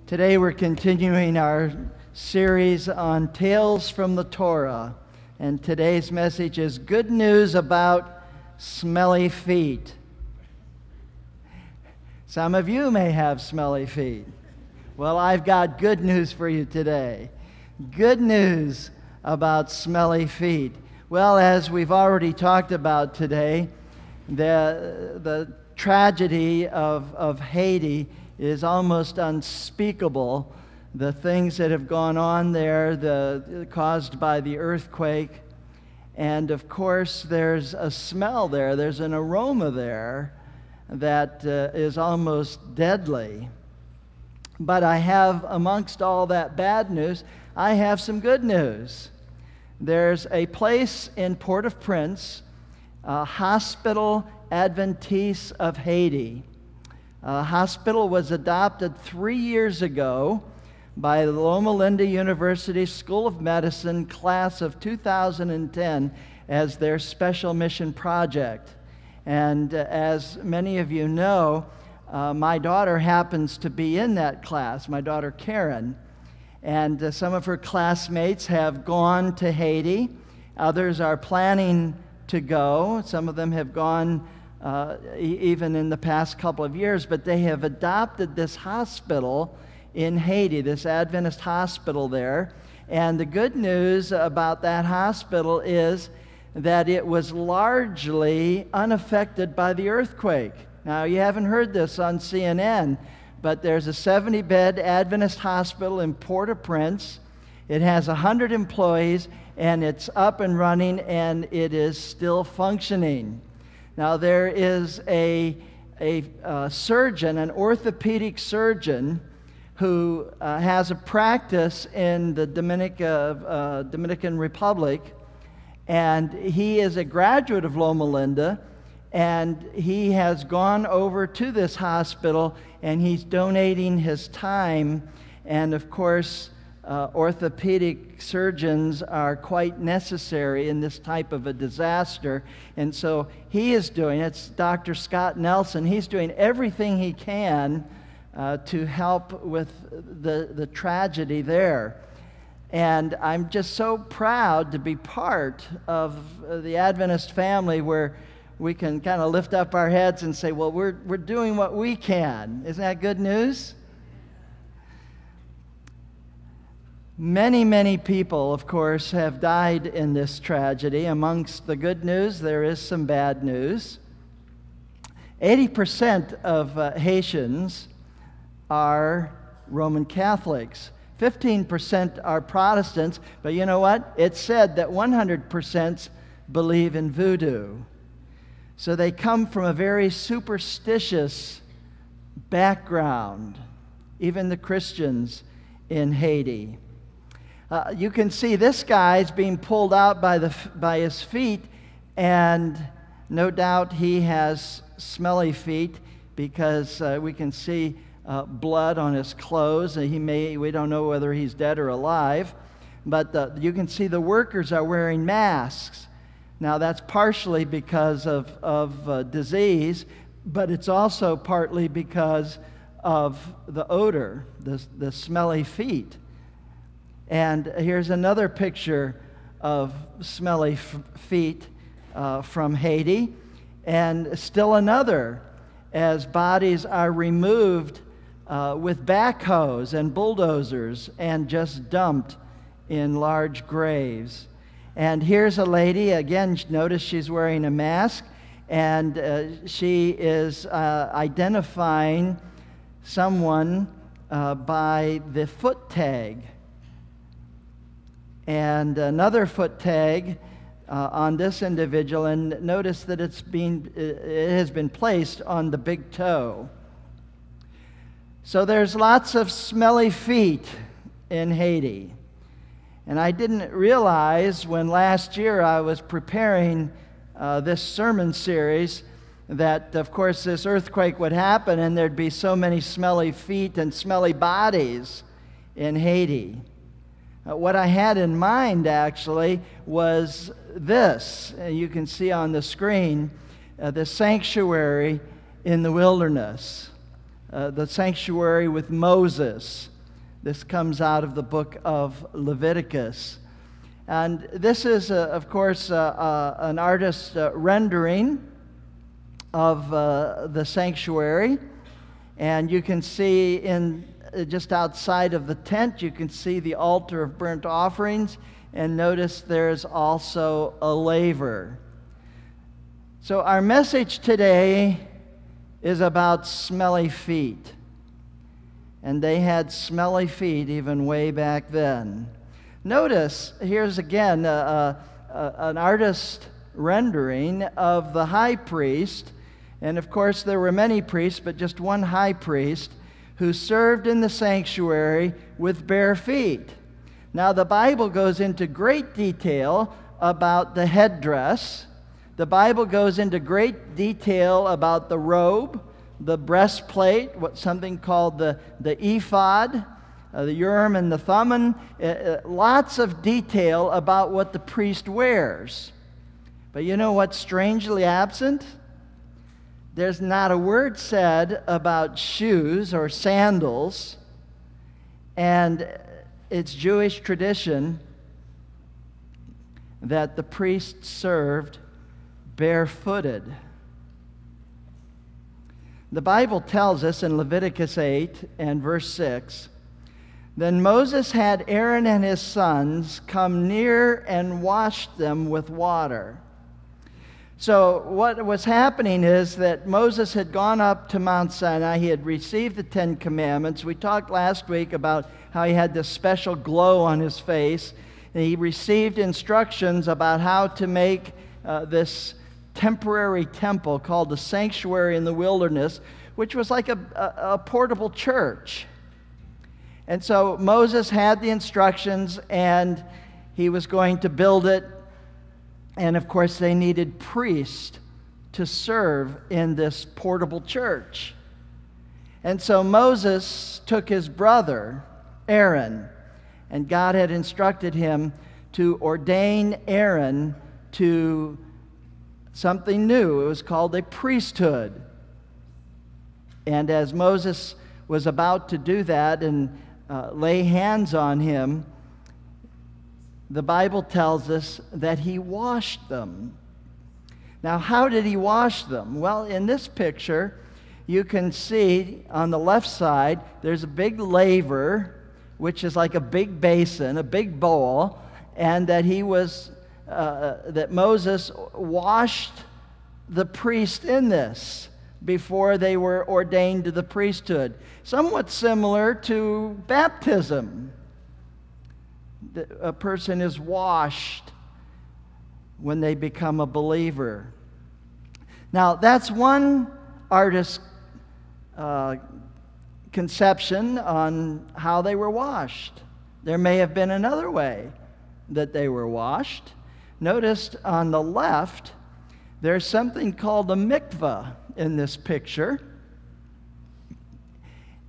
Today we're continuing our series on Tales from the Torah, and today's message is good news about smelly feet. Some of you may have smelly feet. Well, I've got good news for you today. Good news about smelly feet. Well, as we've already talked about today, the tragedy of Haiti is almost unspeakable. The things that have gone on there, caused by the earthquake. And of course, there's a smell there. There's an aroma there that is almost deadly. But I have, amongst all that bad news, I have some good news. There's a place in Port-au-Prince, Hospital Adventiste of Haiti. Hospital was adopted 3 years ago by the Loma Linda University School of Medicine class of 2010 as their special mission project. And as many of you know, my daughter happens to be in that class, my daughter Karen. And some of her classmates have gone to Haiti. Others are planning to go. Some of them have gone even in the past couple of years, but they have adopted this hospital in Haiti, this Adventist hospital there. And the good news about that hospital is that it was largely unaffected by the earthquake. Now, you haven't heard this on CNN, but there's a 70-bed Adventist hospital in Port-au-Prince. It has 100 employees, and it's up and running, and it is still functioning. Now, there is a surgeon, an orthopedic surgeon, who has a practice in the Dominican Republic, and he is a graduate of Loma Linda, and he has gone over to this hospital, and he's donating his time. And of course, orthopedic surgeons are quite necessary in this type of a disaster. And so he is doing, it's Dr. Scott Nelson, he's doing everything he can to help with the tragedy there. And I'm just so proud to be part of the Adventist family where we can kind of lift up our heads and say, well, we're doing what we can. Isn't that good news? Many, many people, of course, have died in this tragedy. Amongst the good news, there is some bad news. 80% of Haitians are Roman Catholics. 15% are Protestants, but you know what? It's said that 100% believe in voodoo. So they come from a very superstitious background, even the Christians in Haiti. You can see this guy's being pulled out by his feet, and no doubt he has smelly feet because we can see blood on his clothes. We don't know whether he's dead or alive, but you can see the workers are wearing masks. Now that's partially because of disease, but it's also partly because of the odor, the smelly feet. And here's another picture of smelly feet from Haiti, and still another as bodies are removed with backhoes and bulldozers and just dumped in large graves. And here's a lady, again, notice she's wearing a mask, and she is identifying someone by the foot tag. And another foot tag on this individual, and notice that it has been placed on the big toe. So there's lots of smelly feet in Haiti. And I didn't realize when last year I was preparing this sermon series that, of course, this earthquake would happen and there'd be so many smelly feet and smelly bodies in Haiti. What I had in mind, actually, was this. You can see on the screen the sanctuary in the wilderness. The sanctuary with Moses This comes out of the book of Leviticus. And this is, of course, an artist's rendering of the sanctuary. And you can see just outside of the tent, you can see the altar of burnt offerings. And notice there's also a laver. So our message today is about smelly feet. And they had smelly feet even way back then. Notice, here's again an artist rendering of the high priest. And of course, there were many priests, but just one high priest who served in the sanctuary with bare feet. Now, the Bible goes into great detail about the headdress. The Bible goes into great detail about the robe, the breastplate, something called the ephod, the Urim and the Thummim. Lots of detail about what the priest wears. But you know what's strangely absent? There's not a word said about shoes or sandals. And it's Jewish tradition that the priest served barefooted. The Bible tells us in Leviticus 8 and verse 6, "Then Moses had Aaron and his sons come near and washed them with water." So what was happening is that Moses had gone up to Mount Sinai. He had received the Ten Commandments. We talked last week about how he had this special glow on his face. And he received instructions about how to make this temporary temple called the sanctuary in the wilderness, which was like a portable church. And so Moses had the instructions, and he was going to build it. And of course, they needed priests to serve in this portable church. And so Moses took his brother, Aaron, and God had instructed him to ordain Aaron to something new. It was called a priesthood. And as Moses was about to do that and lay hands on him, the Bible tells us that he washed them. Now, how did he wash them? Well, in this picture, you can see on the left side, there's a big laver, which is like a big basin, a big bowl, and that that Moses washed the priest in this before they were ordained to the priesthood. Somewhat similar to baptism. A person is washed when they become a believer. Now, that's one artist's conception on how they were washed. There may have been another way that they were washed. Notice on the left, there's something called a mikveh in this picture.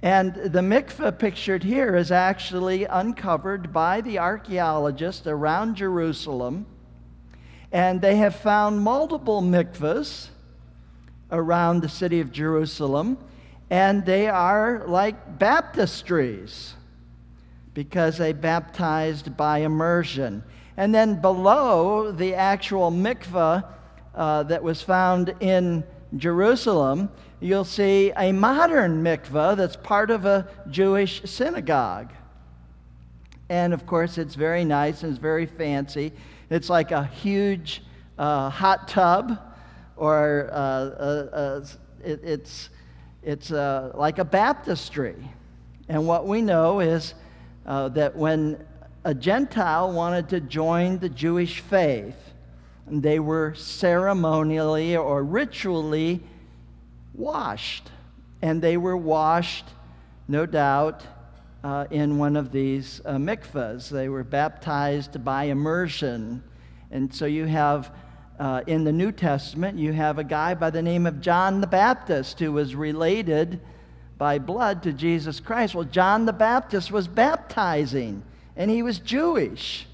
And the mikveh pictured here is actually uncovered by the archaeologists around Jerusalem. And they have found multiple mikvahs around the city of Jerusalem. And they are like baptistries because they baptized by immersion. And then below the actual mikveh that was found in Jerusalem, you'll see a modern mikveh that's part of a Jewish synagogue. And of course, it's very nice and it's very fancy. It's like a huge hot tub, or it's like a baptistry. And what we know is that when a Gentile wanted to join the Jewish faith, they were ceremonially or ritually washed. And they were washed, no doubt, in one of these mikvahs. They were baptized by immersion. And so you have, in the New Testament, you have a guy by the name of John the Baptist who was related by blood to Jesus Christ. Well, John the Baptist was baptizing, and he was Jewish.